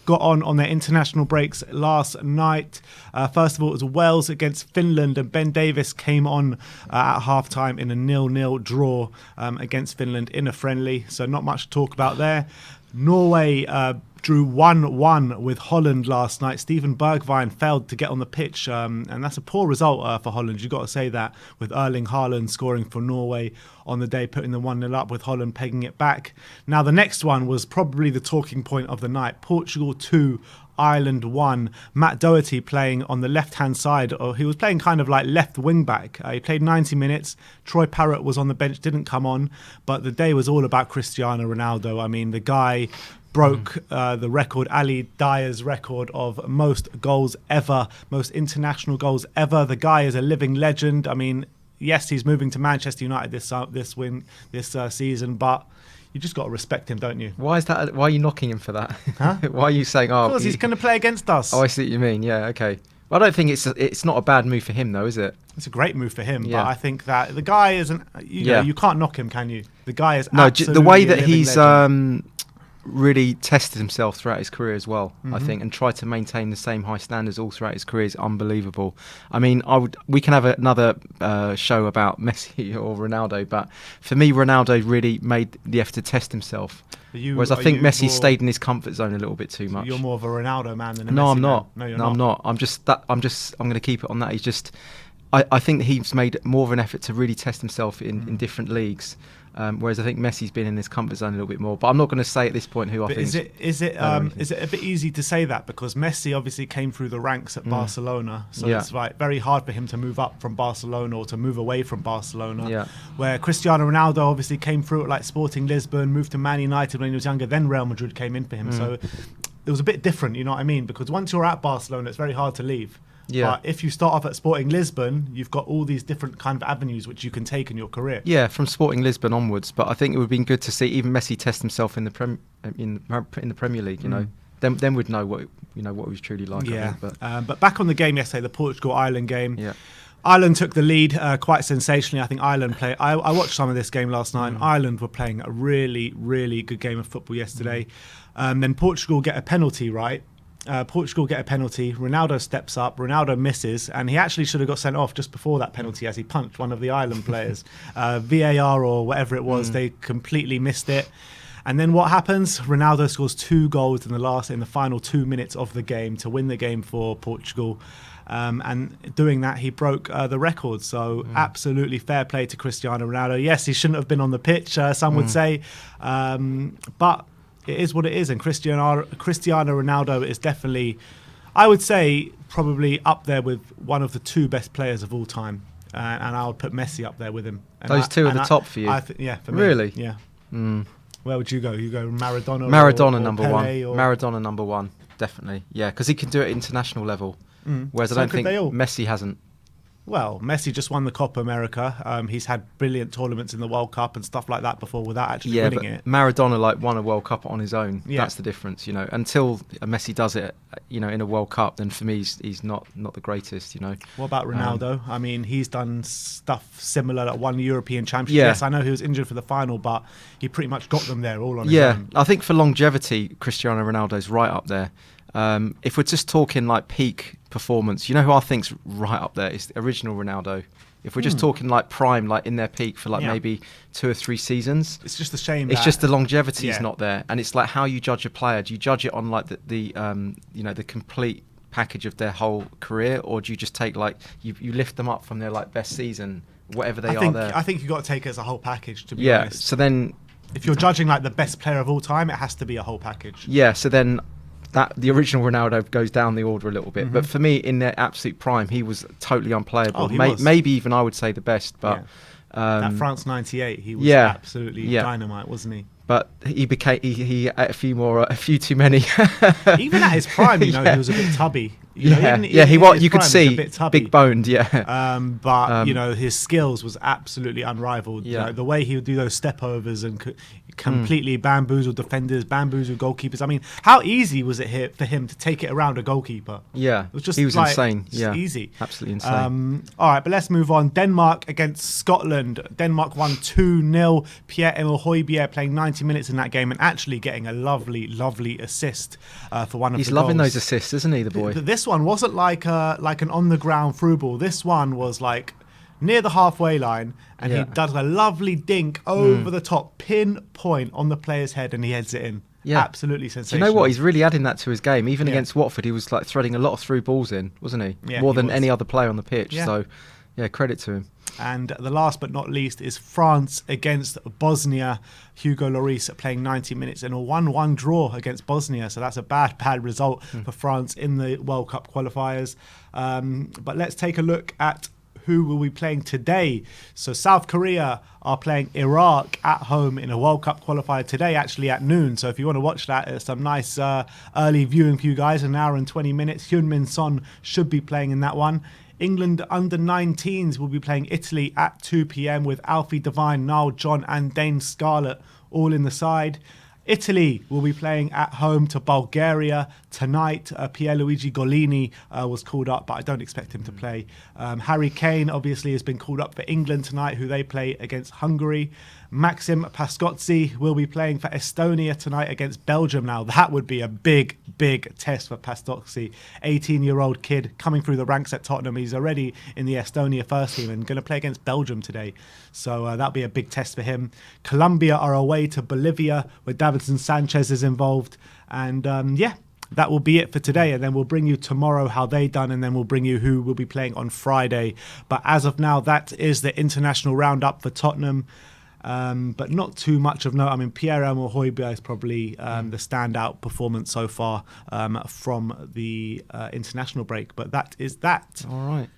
got on their international breaks last night. First of all, it was Wales against Finland, and Ben Davies came on at half-time in a 0-0 draw against Finland in a friendly, so not much to talk about there. Norway drew 1-1 with Holland last night. Steven Bergwijn failed to get on the pitch, and that's a poor result for Holland. You've got to say that, with Erling Haaland scoring for Norway on the day, putting the 1-0 up, with Holland pegging it back. Now, the next one was probably the talking point of the night. Portugal 2, Ireland 1. Matt Doherty playing on the left-hand side, or he was playing kind of like left wing-back. He played 90 minutes. Troy Parrott was on the bench, didn't come on, but the day was all about Cristiano Ronaldo. I mean, the guy broke the record, Ali Dyer's record of most goals ever, most international goals ever. The guy is a living legend. I mean, yes, he's moving to Manchester United this season, but you just got to respect him, don't you? Why is that? Why are you knocking him for that? Huh? Why are you saying, because he's going to play against us. Oh, I see what you mean. Yeah, okay. Well, I don't think it's not a bad move for him, though, is it? It's a great move for him, Yeah. but I think that the guy isn't. You can't knock him, can you? The guy is absolutely the way that a living he's legend. really tested himself throughout his career as well, I Mhm. think, and tried to maintain the same high standards all throughout his career is unbelievable. I mean, we can have another show about Messi or Ronaldo, but for me, Ronaldo really made the effort to test himself. Whereas I think Messi stayed in his comfort zone a little bit too much. You're more of a Ronaldo man than a Messi No, I'm not. man. No, I'm not. I'm going to keep it on that. He's just. I think that he's made more of an effort to really test himself in different leagues. Whereas I think Messi's been in his comfort zone a little bit more. But I'm not going to say at this point who I think. Is it a bit easy to say that, because Messi obviously came through the ranks at Barcelona, so it's like very hard for him to move up from Barcelona or to move away from Barcelona. Yeah. Where Cristiano Ronaldo obviously came through at like Sporting Lisbon, moved to Man United when he was younger, then Real Madrid came in for him. So it was a bit different, you know what I mean? Because once you're at Barcelona, it's very hard to leave. Yeah. But if you start off at Sporting Lisbon, you've got all these different kind of avenues which you can take in your career. Yeah, from Sporting Lisbon onwards. But I think it would have been good to see even Messi test himself in the Premier League. You know, then we'd know what he was truly like. Yeah. I think, but back on the game yesterday, the Portugal-Ireland game. Yeah. Ireland took the lead quite sensationally. I think Ireland played. I watched some of this game last night, and Ireland were playing a really, really good game of football yesterday. Then Portugal get a penalty, right? Ronaldo steps up, Ronaldo misses, and he actually should have got sent off just before that penalty as he punched one of the Ireland players. VAR or whatever it was, they completely missed it. And then what happens? Ronaldo scores 2 goals in the final 2 minutes of the game to win the game for Portugal. And doing that, he broke the record. So absolutely fair play to Cristiano Ronaldo. Yes, he shouldn't have been on the pitch, some would say, but it is what it is, and Cristiano Ronaldo is definitely, I would say, probably up there with one of the 2 best players of all time, and I would put Messi up there with him. And those two are the top for you? Yeah, for me. Really? Yeah. Where would you go? You go Maradona or number Pele one. or... Maradona number one, definitely. Yeah, because he can do it at international level, whereas I don't think Messi hasn't. Well, Messi just won the Copa America. He's had brilliant tournaments in the World Cup and stuff like that before without actually winning it. Maradona won a World Cup on his own. Yeah. That's the difference, you know. Until Messi does it, in a World Cup, then for me he's not the greatest, you know. What about Ronaldo? I mean, he's done stuff similar, like won European Championship. Yeah. Yes, I know he was injured for the final, but he pretty much got them there all on his own. I think for longevity, Cristiano Ronaldo's right up there. If we're just talking like peak performance, you know who I think's right up there is the original Ronaldo. If we're just talking like prime, like in their peak for maybe 2 or 3 seasons, it's just a shame. It's just the longevity is not there, and it's like how you judge a player. Do you judge it on like the complete package of their whole career, or do you just take like you lift them up from their like best season, whatever they are there? I think you've got to take it as a whole package, to be honest. So then, if you're judging like the best player of all time, it has to be a whole package. Yeah. So then, the original Ronaldo goes down the order a little bit, but for me, in their absolute prime, he was totally unplayable. Oh, he was. Maybe even I would say the best. But that France '98, he was absolutely dynamite, wasn't he? But he ate a few too many. Even at his prime, he was a bit tubby. You know, He in was. his You could prime, he was a see bit tubby. big boned. Yeah. But you know, his skills was absolutely unrivaled. Yeah. You know, the way he would do those step overs and completely bamboozle defenders, bamboozle goalkeepers. I mean, how easy was it here for him to take it around a goalkeeper? Yeah, It was just he was like, insane. just Yeah, easy. absolutely insane. All right, but let's move on. Denmark against Scotland. Denmark won 2-0. Pierre-Emile Højbjerg playing 90 minutes in that game and actually getting a lovely assist for one of He's the loving goals. those assists, isn't he, the boy? This one wasn't like an on-the-ground through ball. This one was like near the halfway line, and he does a lovely dink over the top, pinpoint on the player's head, and he heads it in. Yeah. Absolutely Do sensational. you know what? He's really adding that to his game. Even against Watford, he was like threading a lot of through balls in, wasn't he? Yeah, More he than was. any other player on the pitch. Yeah. So, yeah, credit to him. And the last but not least is France against Bosnia. Hugo Lloris playing 90 minutes in a 1-1 draw against Bosnia. So that's a bad result for France in the World Cup qualifiers. But let's take a look at who will be playing today. So South Korea are playing Iraq at home in a World Cup qualifier today, actually at noon. So if you want to watch that, it's some nice early viewing for you guys, an hour and 20 minutes. Heung-min Son should be playing in that one. England under-19s will be playing Italy at 2 p.m. with Alfie Devine, Niall John and Dane Scarlett all in the side. Italy will be playing at home to Bulgaria tonight. Pierluigi Golini was called up, but I don't expect him to play. Harry Kane obviously has been called up for England tonight, who they play against Hungary. Maxim Pascozzi will be playing for Estonia tonight against Belgium. Now, that would be a big test for Pascozzi. 18-year-old kid coming through the ranks at Tottenham. He's already in the Estonia first team and going to play against Belgium today. So that'll be a big test for him. Colombia are away to Bolivia, where Davinson Sanchez is involved. And that will be it for today, and then we'll bring you tomorrow how they done, and then we'll bring you who will be playing on Friday. But as of now, that is the international roundup for Tottenham. But not too much of note. I mean, Pierre-Emile Højbjerg is probably the standout performance so far from the international break. But that is that. All right.